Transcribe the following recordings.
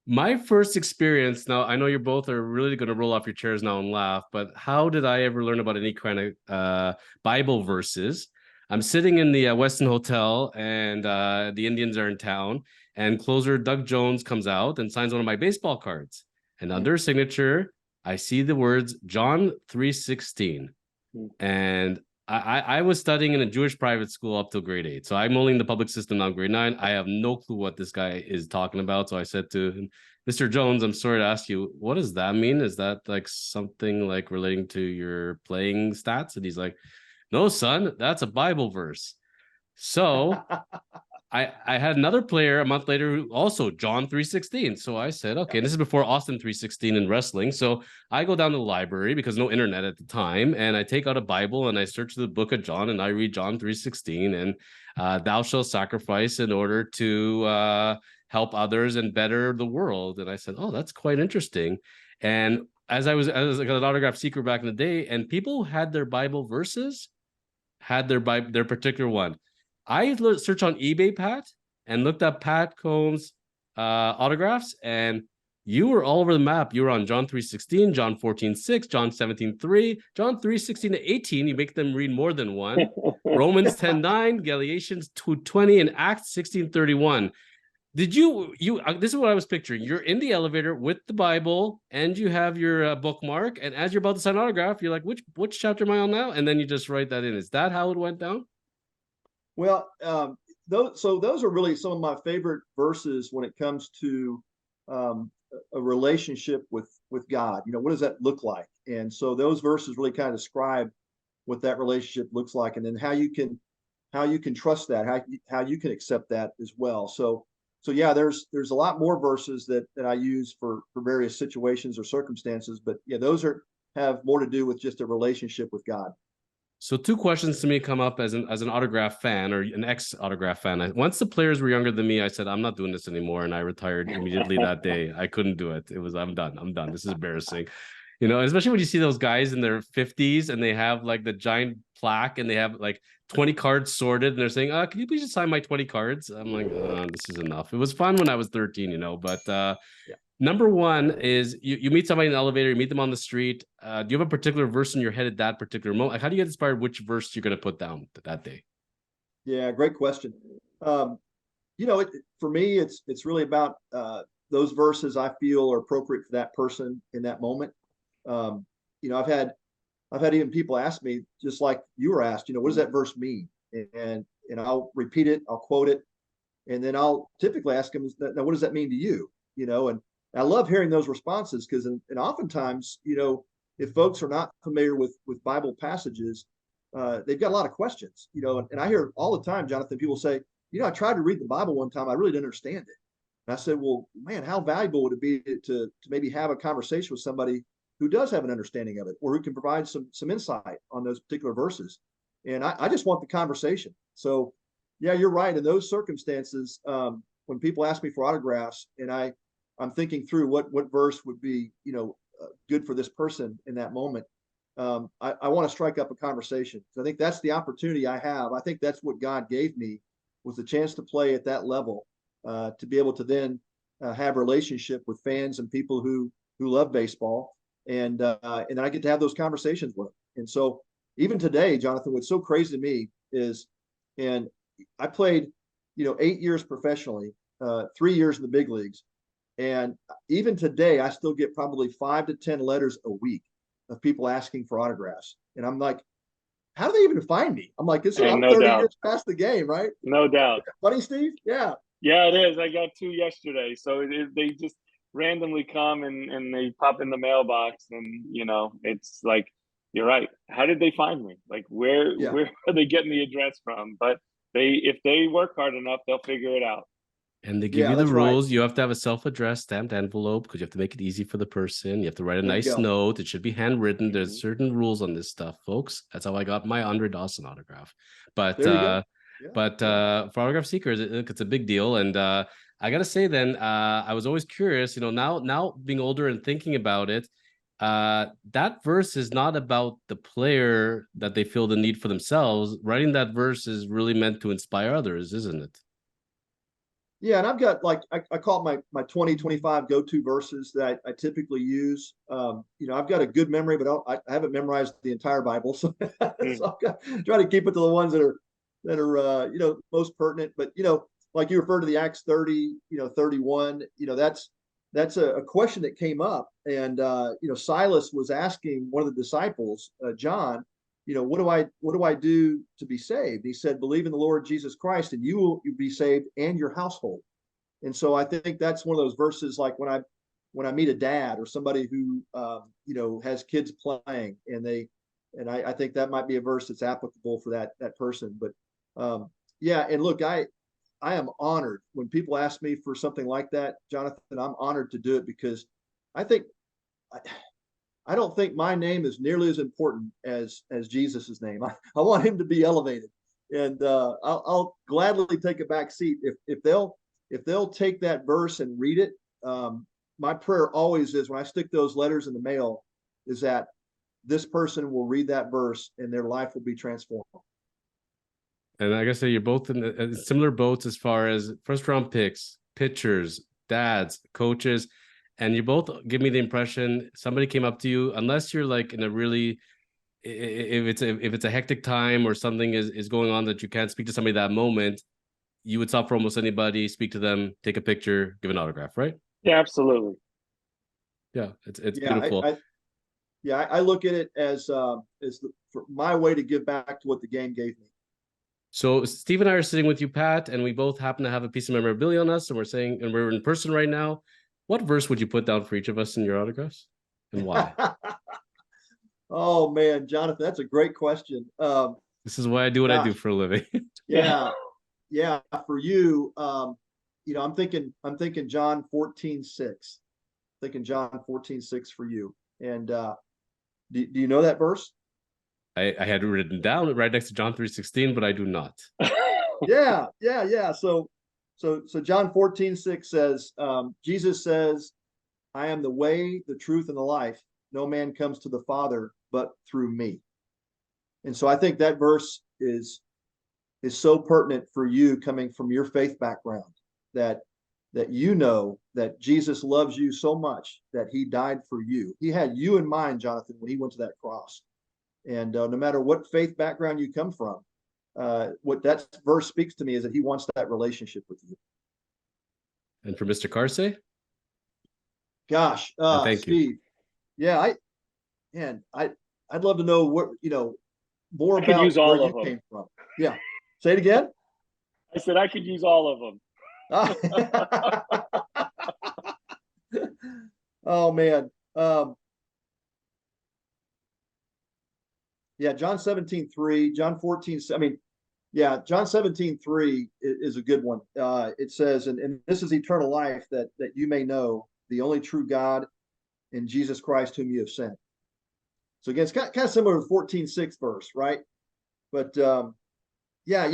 My first experience, now I know you both are really going to roll off your chairs now and laugh, but how did I ever learn about any kind of Bible verses? I'm sitting in the Westin Hotel and the Indians are in town, and closer Doug Jones comes out and signs one of my baseball cards. And under his signature, I see the words John 3:16. And I was studying in a Jewish private school up till grade 8. So I'm only in the public system now, grade 9. I have no clue what this guy is talking about. So I said to him, Mr. Jones, I'm sorry to ask you, what does that mean? Is that like something like relating to your playing stats? And he's like, no, son, that's a Bible verse. So I had another player a month later who also John 3:16. So I said, okay, this is before Austin 3:16 in wrestling. So I go down to the library because no internet at the time, and I take out a Bible and I search the book of John and I read John 3:16 and thou shalt sacrifice in order to help others and better the world. And I said, oh, that's quite interesting. And as like an autograph seeker back in the day, and people had their Bible verses, had their particular one. I searched on eBay, Pat, and looked up Pat Combs autographs, and you were all over the map. You were on John 3:16, John 14:6, John 17:3, John 3:16 to 18. You make them read more than one. Romans 10:9, Galatians 2:20, and Acts 16:31. Did you this is what I was picturing. You're in the elevator with the Bible and you have your bookmark, and as you're about to sign an autograph, you're like, which chapter am I on now? And then you just write that in. Is that how it went down? Well, those are really some of my favorite verses when it comes to um, a relationship with God. You know, what does that look like? And so those verses really kind of describe what that relationship looks like, and then how you can trust that, how you can accept that as well. So yeah, there's a lot more verses that I use for various situations or circumstances, but yeah, those are have more to do with just a relationship with God. So two questions to me come up as an autograph fan or an ex autograph fan. Once the players were younger than me, I said I'm not doing this anymore, and I retired immediately that day. I couldn't do it. It was I'm done. I'm done. This is embarrassing. You know, especially when you see those guys in their 50s and they have like the giant plaque and they have like 20 cards sorted and they're saying, can you please just sign my 20 cards? I'm like, this is enough. It was fun when I was 13, you know, but Yeah. number one is you meet somebody in the elevator, you meet them on the street. Do you have a particular verse in your head at that particular moment? Like, how do you get inspired which verse you're going to put down that day? Yeah, great question. Um, for me, it's really about those verses I feel are appropriate for that person in that moment. Um, you know, I've had even people ask me, just like you were asked, what does that verse mean? And I'll repeat it, I'll quote it, and then I'll typically ask them, now what does that mean to you? And I love hearing those responses because, and oftentimes, if folks are not familiar with Bible passages, they've got a lot of questions, and I hear all the time, Jonathan, people say, I tried to read the Bible one time, I really didn't understand it. And I said, well, man, how valuable would it be to maybe have a conversation with somebody who does have an understanding of it or who can provide some insight on those particular verses? And I just want the conversation. So, yeah, you're right. In those circumstances, when people ask me for autographs and I'm thinking through what verse would be, good for this person in that moment. I want to strike up a conversation. So I think that's the opportunity I have. I think that's what God gave me was the chance to play at that level, to be able to then have a relationship with fans and people who love baseball, and then I get to have those conversations with them. And so even today, Jonathan, what's so crazy to me is, and I played, 8 years professionally, 3 years in the big leagues, and even today, I still get probably 5 to 10 letters a week of people asking for autographs. And I'm like, how do they even find me? I'm like, I'm no 30 doubt. years past the game, right? No doubt. Funny, Steve? Yeah. Yeah, it is. I got two yesterday. So they just randomly come and they pop in the mailbox, and it's like, you're right. How did they find me? Like, where are they getting the address from? But if they work hard enough, they'll figure it out. And they give you the rules. Right. You have to have a self-addressed stamped envelope because you have to make it easy for the person. You have to write a nice note. It should be handwritten. There's certain rules on this stuff, folks. That's how I got my Andre Dawson autograph. But for autograph seekers, it's a big deal. And I gotta say, then I was always curious. Now being older and thinking about it, that verse is not about the player that they feel the need for themselves. Writing that verse is really meant to inspire others, isn't it? Yeah, and I've got like I call it my 2025 go-to verses that I typically use. I've got a good memory, but I haven't memorized the entire Bible, so, Mm. so I've got try to keep it to the ones that are most pertinent. But like you referred to the Acts 30, 31, that's a question that came up, and Silas was asking one of the disciples, John, what do I do to be saved? He said, believe in the Lord Jesus Christ, and you will be saved and your household. And so I think that's one of those verses, like when I meet a dad or somebody who has kids playing, and I think that might be a verse that's applicable for that person. But yeah, and look, I am honored when people ask me for something like that, Jonathan. I'm honored to do it because I think I don't think my name is nearly as important as Jesus's name. I want him to be elevated, and I'll gladly take a back seat if they'll take that verse and read it. My prayer always is when I stick those letters in the mail is that this person will read that verse and their life will be transformed. And like I say, you're both in similar boats as far as first round picks, pitchers, dads, coaches, and you both give me the impression somebody came up to you, unless you're like in a really, if it's a hectic time or something is going on that you can't speak to somebody that moment, you would stop for almost anybody, speak to them, take a picture, give an autograph, right? Yeah, absolutely. Yeah, it's Yeah, beautiful. I look at it as for my way to give back to what the game gave me. So Steve and I are sitting with you, Pat, and we both happen to have a piece of memorabilia on us, and we're in person right now. What verse would you put down for each of us in your autographs, and why? Oh man, Jonathan, that's a great question. This is why I do what I do Gosh, for a living. yeah, yeah. For you, I'm thinking John 14:6. Thinking John 14:6 for you. And do you know that verse? I had it written down right next to John 3:16, but I do not. Yeah, yeah, yeah. So John 14:6 says, Jesus says, I am the way, the truth, and the life. No man comes to the Father but through me. And so I think that verse is so pertinent for you coming from your faith background, that that Jesus loves you so much that he died for you. He had you in mind, Jonathan, when he went to that cross. And no matter what faith background you come from, what that verse speaks to me is that he wants that relationship with you. And for Mr. Carsey? Gosh, And thank you. Steve, yeah, I'd love to know what more I could use about where all you of them. came from. Yeah, say it again. I said I could use all of them. Oh man. Yeah, John 17:3, John 14. I mean, yeah, John 17:3 is a good one. It says, and this is eternal life, that you may know the only true God and Jesus Christ whom you have sent. So again, it's kind of similar to the 14:6 verse, right? But yeah,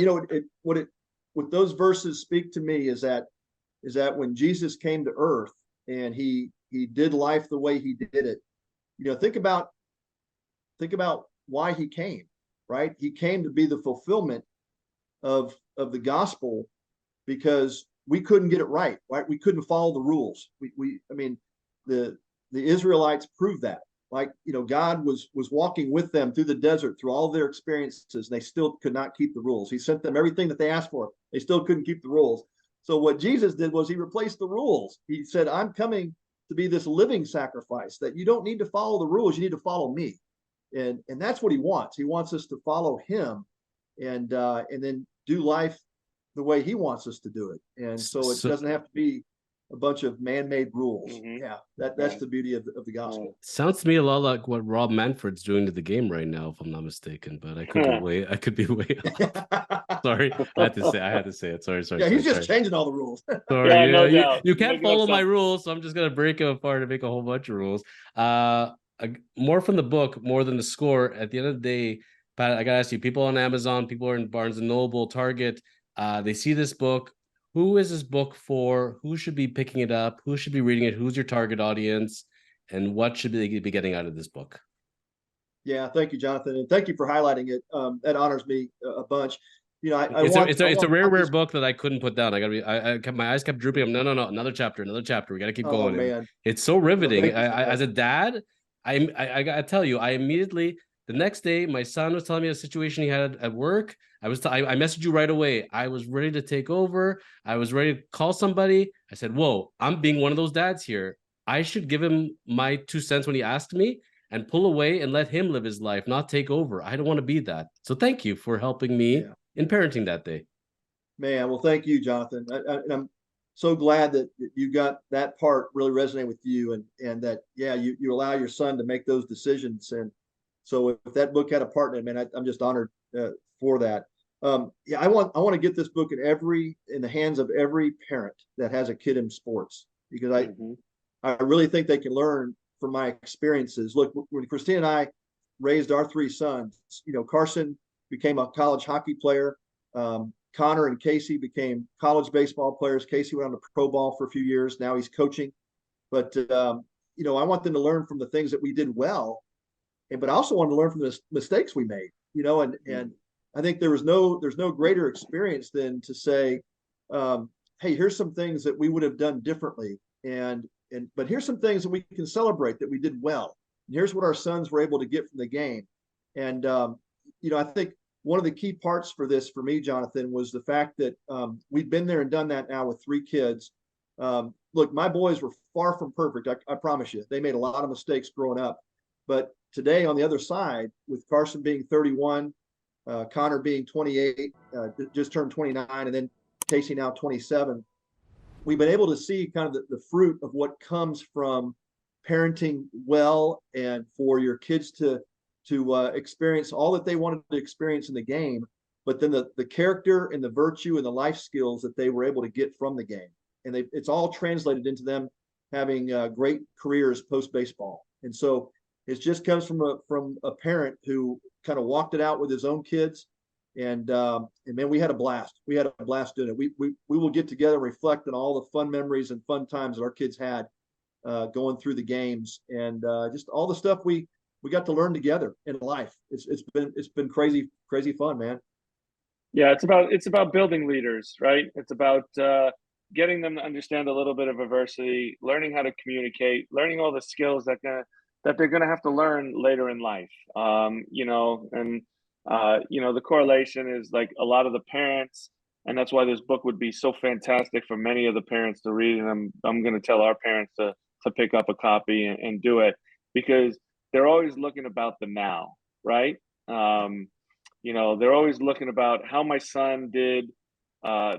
what those verses speak to me is that when Jesus came to earth and he did life the way he did it, think about why he came, right? He came to be the fulfillment of the gospel, because we couldn't get it right? We couldn't follow the rules. I mean, the Israelites proved that. Like, God was walking with them through the desert, through all of their experiences, and they still could not keep the rules. He sent them everything that they asked for. They still couldn't keep the rules. So what Jesus did was he replaced the rules. He said, I'm coming to be this living sacrifice, that you don't need to follow the rules, you need to follow me. And that's what he wants. He wants us to follow him, and then do life the way he wants us to do it. And so it doesn't have to be a bunch of man-made rules. Mm-hmm. Yeah, that's the beauty of the gospel. Sounds to me a lot like what Rob Manfred's doing to the game right now, if I'm not mistaken. But I could be way off. Sorry, I had to say it. Sorry. Yeah, he's just changing all the rules. Sorry, yeah, no doubt. You can't follow my rules, so I'm just gonna break them apart and make a whole bunch of rules. More from the book, more than the score. At the end of the day, Pat, I gotta ask you: people on Amazon, people are in Barnes and Noble, Target. They see this book. Who is this book for? Who should be picking it up? Who should be reading it? Who's your target audience? And what should they be getting out of this book? Yeah, thank you, Jonathan. And thank you for highlighting it. That honors me a bunch. you know, It's a rare this, book that I couldn't put down. I gotta be. I kept, my eyes kept drooping. No, no, no. Another chapter. Another chapter. We gotta keep oh going. And man, it's so well, riveting. thank you so much. As a dad, I gotta tell you, I immediately the next day, my son was telling me a situation he had at work. I messaged you right away. I was ready to take over. I was ready to call somebody. I said, "Whoa, I'm being one of those dads here. I should give him my 2 cents when he asked me." And pull away and let him live his life, not take over. I don't want to be that. So thank you for helping me Yeah, in parenting that day. man. Well, thank you, Jonathan. I'm so glad that you got that part really resonate with you, and that yeah, you allow your son to make those decisions. And so if that book had a part in it, man, I'm just honored for that. Yeah, I want to get this book in the hands of every parent that has a kid in sports, because I really think they can learn from my experiences. Look, when Christine and I raised our 3 sons, you know, Carson became a college hockey player. Connor and Casey became college baseball players. Casey went on to pro ball for a few years. Now he's coaching. But you know, I want them to learn from the things that we did well, but I also want to learn from the mistakes we made. You know, and I think there's no greater experience than to say, hey, here's some things that we would have done differently, but here's some things that we can celebrate that we did well. And here's what our sons were able to get from the game. And you know, I think one of the key parts for this for me, Jonathan, was the fact that we've been there and done that now with 3 kids. Look, my boys were far from perfect. I promise you, they made a lot of mistakes growing up. But today, on the other side, with Carson being 31, Connor being 28, just turned 29, and then Casey now 27, we've been able to see kind of the fruit of what comes from parenting well, and for your kids to experience all that they wanted to experience in the game, but then the character and the virtue and the life skills that they were able to get from the game, and it's all translated into them having great careers post baseball. And so it just comes from a parent who kind of walked it out with his own kids. And man, we had a blast. We had a blast doing it. We will get together and reflect on all the fun memories and fun times that our kids had going through the games, and just all the stuff we got to learn together in life. It's been crazy fun, man. Yeah, it's about building leaders, right? It's about getting them to understand a little bit of adversity, learning how to communicate, learning all the skills that they're gonna have to learn later in life. You know, and you know, the correlation is like a lot of the parents, and that's why this book would be so fantastic for many of the parents to read. And I'm going to tell our parents to pick up a copy and do it, because they're always looking about the now, right? You know, they're always looking about how my son did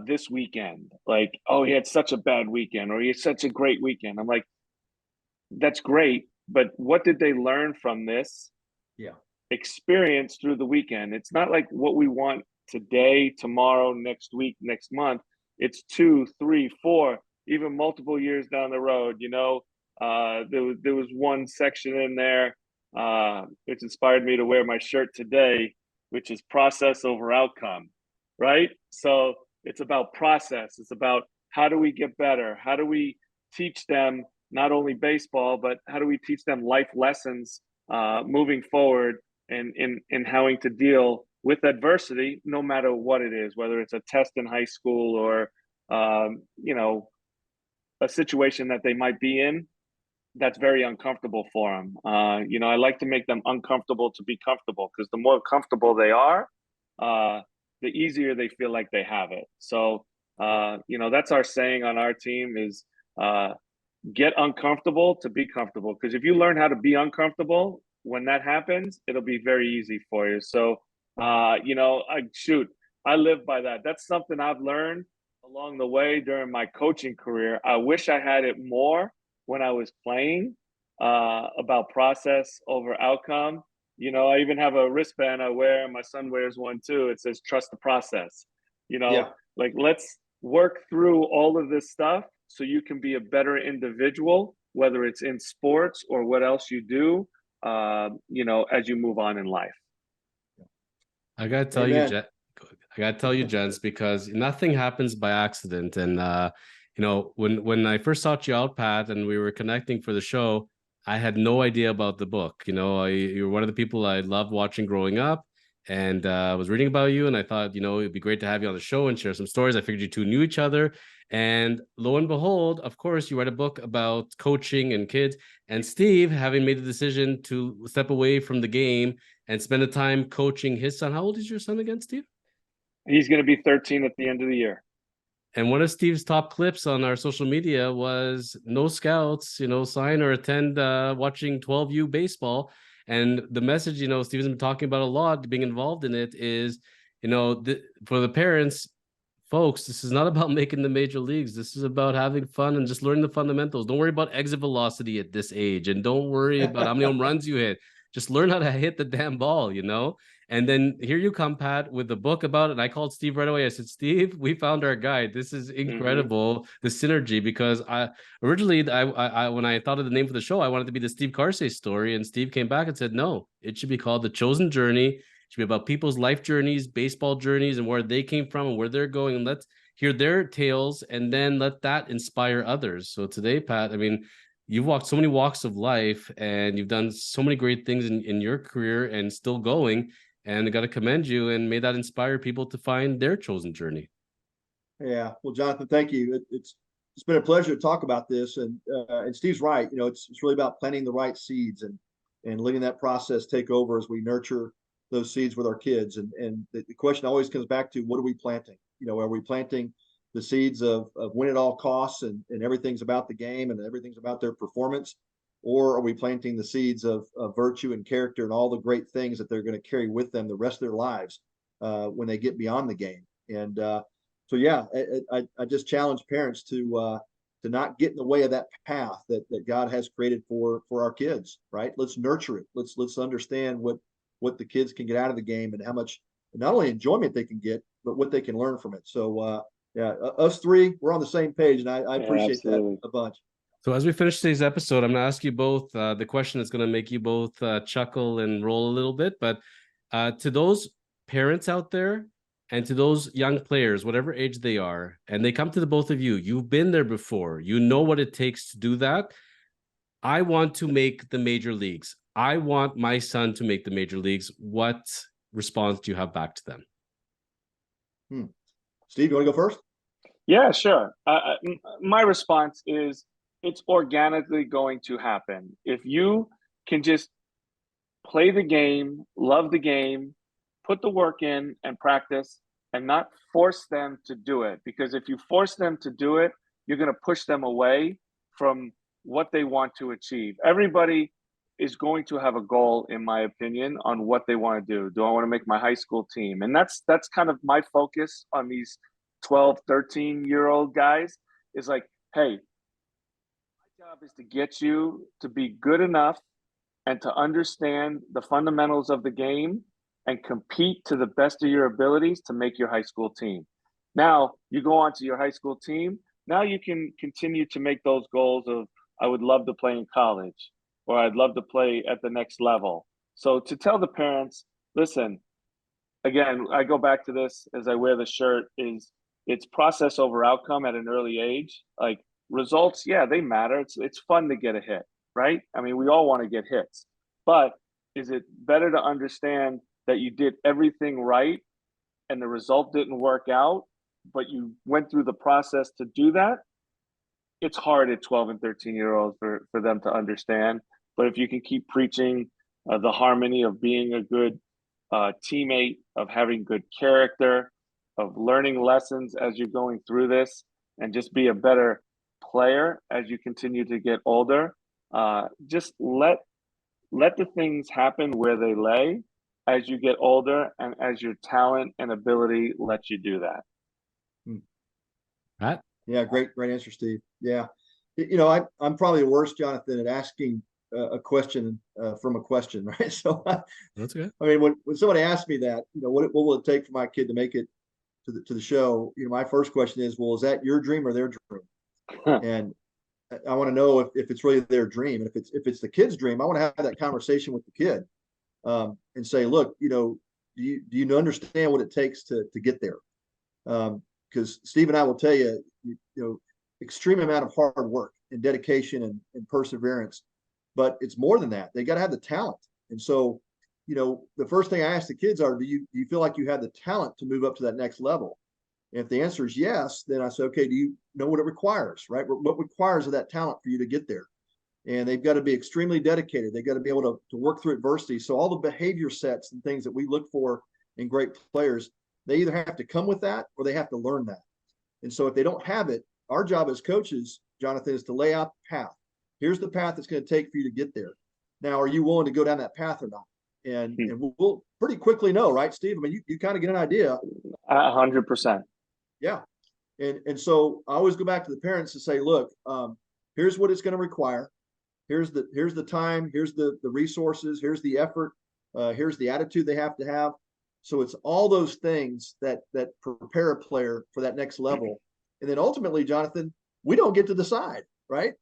this weekend. Like, oh, he had such a bad weekend, or he had such a great weekend. I'm like, that's great, but what did they learn from this Yeah. experience through the weekend? It's not like what we want today, tomorrow, next week, next month. It's 2, 3, 4, even multiple years down the road. You know, there was one section in there which inspired me to wear my shirt today, which is process over outcome, right? So it's about process. It's about how do we get better? How do we teach them not only baseball, but how do we teach them life lessons moving forward, and in having to deal with adversity, no matter what it is, whether it's a test in high school or you know, a situation that they might be in that's very uncomfortable for them. You know, I like to make them uncomfortable to be comfortable, because the more comfortable they are, the easier they feel like they have it. So you know, that's our saying on our team is get uncomfortable to be comfortable, because if you learn how to be uncomfortable, when that happens, it'll be very easy for you. So you know, I live by that. That's something I've learned along the way during my coaching career. I wish I had it more when I was playing, about process over outcome. You know, I even have a wristband I wear, and my son wears one too. It says trust the process. You know, Yeah. like, let's work through all of this stuff so you can be a better individual, whether it's in sports or what else you do, you know, as you move on in life. I gotta tell you, Amen. I gotta tell you, gents, because nothing happens by accident. And you know, when I first sought you out, Pat, and we were connecting for the show, I had no idea about the book. You know, you're one of the people I loved watching growing up, and I was reading about you, and I thought, it'd be great to have you on the show and share some stories. I figured you two knew each other, and lo and behold, of course, you write a book about coaching and kids. And Steve, having made the decision to step away from the game and spend the time coaching his son. How old is your son again, Steve? He's going to be 13 at the end of the year. And one of Steve's top clips on our social media was no scouts, sign or attend watching 12U baseball. And the message, Steve's been talking about a lot, being involved in it is, for the parents, folks, this is not about making the major leagues. This is about having fun and just learning the fundamentals. Don't worry about exit velocity at this age, and don't worry about how many home runs you hit. Just learn how to hit the damn ball, And then here you come, Pat, with the book about it. And I called Steve right away. I said, Steve, we found our guy. This is incredible, the synergy, because I originally, when I thought of the name for the show, I wanted to be the Steve Carsey story. And Steve came back and said, no, it should be called The Chosen Journey. It should be about people's life journeys, baseball journeys, and where they came from and where they're going. And let's hear their tales and then let that inspire others. So today, Pat, I mean, you've walked so many walks of life and you've done so many great things in your career and still going. And I got to commend you, and may that inspire people to find their chosen journey. Yeah. Well, Jonathan, thank you. It's been a pleasure to talk about this. And Steve's right. It's really about planting the right seeds and letting that process take over as we nurture those seeds with our kids. And the question always comes back to, what are we planting? Are we planting the seeds of win at all costs and everything's about the game and everything's about their performance? Or are we planting the seeds of virtue and character and all the great things that they're going to carry with them the rest of their lives when they get beyond the game? And so, yeah, I just challenge parents to not get in the way of that path that God has created for our kids. Right? Let's nurture it. Let's understand what the kids can get out of the game and how much not only enjoyment they can get, but what they can learn from it. So, yeah, us three, we're on the same page, and I appreciate that a bunch. So as we finish today's episode, I'm going to ask you both the question that's going to make you both chuckle and roll a little bit. But to those parents out there and to those young players, whatever age they are, and they come to the both of you, you've been there before. You know what it takes to do that. I want to make the major leagues. I want my son to make the major leagues. What response do you have back to them? Steve, you want to go first? Yeah, sure. My response is, it's organically going to happen. If you can just play the game, love the game, put the work in and practice, and not force them to do it. Because if you force them to do it, you're going to push them away from what they want to achieve. Everybody is going to have a goal, in my opinion, on what they want to do. Do I want to make my high school team? And that's kind of my focus on these 12, 13-year-old guys, is like, hey, my job is to get you to be good enough and to understand the fundamentals of the game and compete to the best of your abilities to make your high school team. Now you go on to your high school team. Now you can continue to make those goals of, I would love to play in college, or I'd love to play at the next level. So to tell the parents, listen, again, I go back to this as I wear the shirt, is it's process over outcome at an early age. Like, results, yeah, they matter. It's fun to get a hit, right? I mean, we all want to get hits, but is it better to understand that you did everything right and the result didn't work out, but you went through the process to do that? It's hard at 12 and 13-year-olds for them to understand. But if you can keep preaching the harmony of being a good teammate, of having good character, of learning lessons as you're going through this, and just be a better player as you continue to get older, just let the things happen where they lay as you get older and as your talent and ability lets you do that. Pat? Yeah, great answer, Steve. Yeah. I'm probably the worst, Jonathan, at asking a question from a question, right? So that's good. I mean, when somebody asks me that, what will it take for my kid to make it to the show? My first question is, well, is that your dream or their dream? And I want to know if it's really their dream. And if it's the kid's dream, I want to have that conversation with the kid and say, look, do you understand what it takes to get there? Because Steve and I will tell you, extreme amount of hard work and dedication and perseverance, but it's more than that. They got to have the talent. And so the first thing I ask the kids are, do you feel like you have the talent to move up to that next level? And if the answer is yes, then I say, okay, do you know what it requires, right? What requires of that talent for you to get there? And they've got to be extremely dedicated. They've got to be able to work through adversity. So all the behavior sets and things that we look for in great players, they either have to come with that or they have to learn that. And so if they don't have it, our job as coaches, Jonathan, is to lay out the path. Here's the path it's going to take for you to get there. Now, are you willing to go down that path or not? And we'll pretty quickly know, right, Steve? I mean, you kind of get an idea. 100%. Yeah. And so I always go back to the parents to say, look, here's what it's going to require. Here's the time, here's the resources, here's the effort, here's the attitude they have to have. So it's all those things that prepare a player for that next level. And then ultimately, Jonathan, we don't get to decide, right?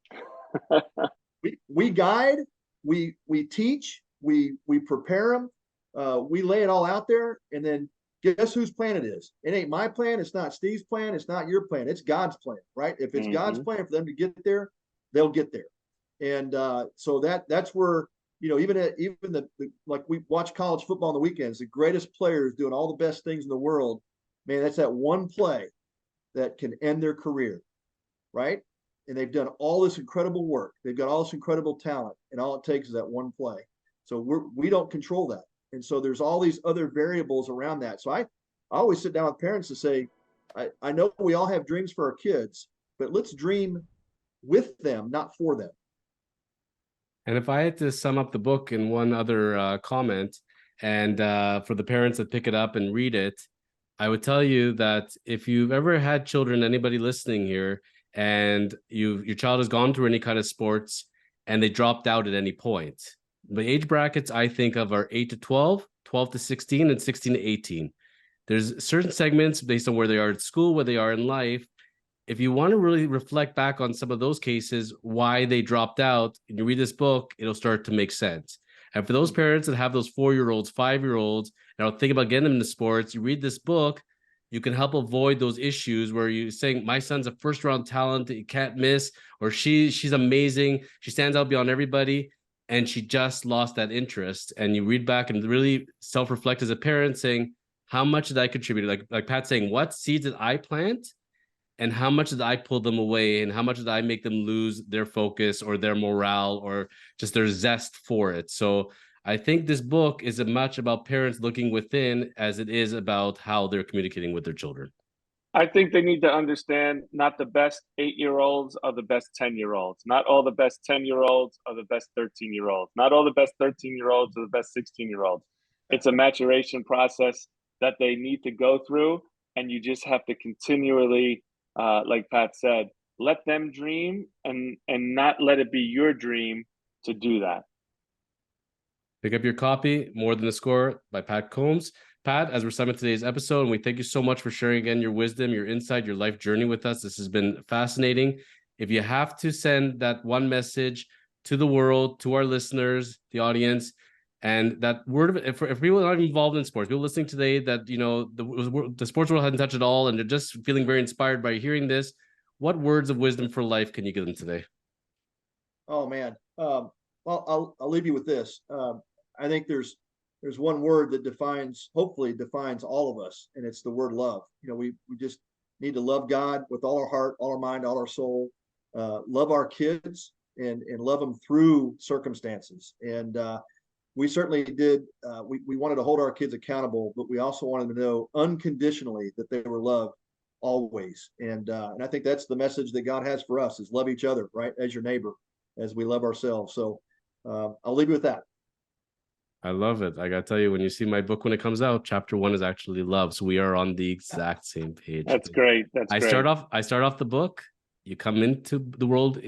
we guide, we teach, we prepare them, we lay it all out there, and then guess whose plan it is? It ain't my plan, it's not Steve's plan, it's not your plan, it's God's plan, right? If it's God's plan for them to get there, they'll get there. And so that's where, even the like we watch college football on the weekends, the greatest players doing all the best things in the world, man, that's that one play that can end their career, right? And they've done all this incredible work. They've got all this incredible talent, and all it takes is that one play. So we don't control that. And so there's all these other variables around that. So I always sit down with parents to say, I know we all have dreams for our kids, but let's dream with them, not for them. And if I had to sum up the book in one other comment, and for the parents that pick it up and read it, I would tell you that if you've ever had children, anybody listening here, and your child has gone through any kind of sports and they dropped out at any point, the age brackets I think of are 8 to 12, 12 to 16, and 16 to 18. There's certain segments based on where they are at school, where they are in life. If you want to really reflect back on some of those cases, why they dropped out, and you read this book, it'll start to make sense. And for those parents that have those 4-year-olds, 5-year-olds, and are thinking about getting them into sports, you read this book, you can help avoid those issues where you're saying, my son's a first-round talent that you can't miss, or she's amazing, she stands out beyond everybody, and she just lost that interest. And you read back and really self-reflect as a parent, saying, how much did I contribute? Like Pat saying, what seeds did I plant? And how much did I pull them away, and how much did I make them lose their focus or their morale or just their zest for it? So I think this book is as much about parents looking within as it is about how they're communicating with their children. I think they need to understand not the best 8-year-olds are the best 10-year-olds. Not all the best 10-year-olds are the best 13-year-olds. Not all the best 13-year-olds are the best 16-year-olds. It's a maturation process that they need to go through, and you just have to continually, like Pat said, let them dream and not let it be your dream to do that. Pick up your copy, More Than the Score by Pat Combs. Pat, as we're summing today's episode, and we thank you so much for sharing again your wisdom, your insight, your life journey with us. This has been fascinating. If you have to send that one message to the world, to our listeners, the audience, and that word of it, if people are not involved in sports, people listening today that, the sports world hasn't touched it all, and they're just feeling very inspired by hearing this, what words of wisdom for life can you give them today? Oh, man. Well, I'll leave you with this. I think there's one word that hopefully defines all of us, and it's the word love. We just need to love God with all our heart, all our mind, all our soul, love our kids and love them through circumstances. And we certainly did. We wanted to hold our kids accountable, but we also wanted them to know unconditionally that they were loved always. And I think that's the message that God has for us, is love each other, right, as your neighbor, as we love ourselves. So I'll leave you with that. I love it. I got to tell you, when you see my book, when it comes out, chapter 1 is actually love. So we are on the exact same page. That's great. I start off the book. You come into the world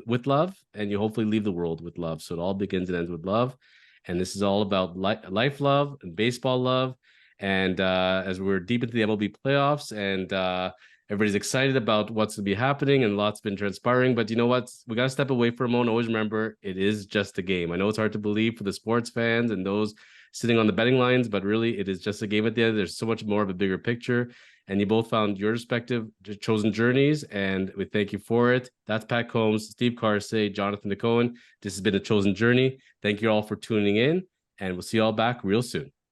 with love, and you hopefully leave the world with love. So it all begins and ends with love. And this is all about life love and baseball love. And as we're deep into the MLB playoffs, and everybody's excited about what's to be happening, and lots been transpiring. But you know what? We got to step away for a moment. Always remember, it is just a game. I know it's hard to believe for the sports fans and those sitting on the betting lines, but really it is just a game at the end. There's so much more of a bigger picture. And you both found your respective chosen journeys, and we thank you for it. That's Pat Combs, Steve Carsey, Jonathan DeCohen. This has been A Chosen Journey. Thank you all for tuning in, and we'll see you all back real soon.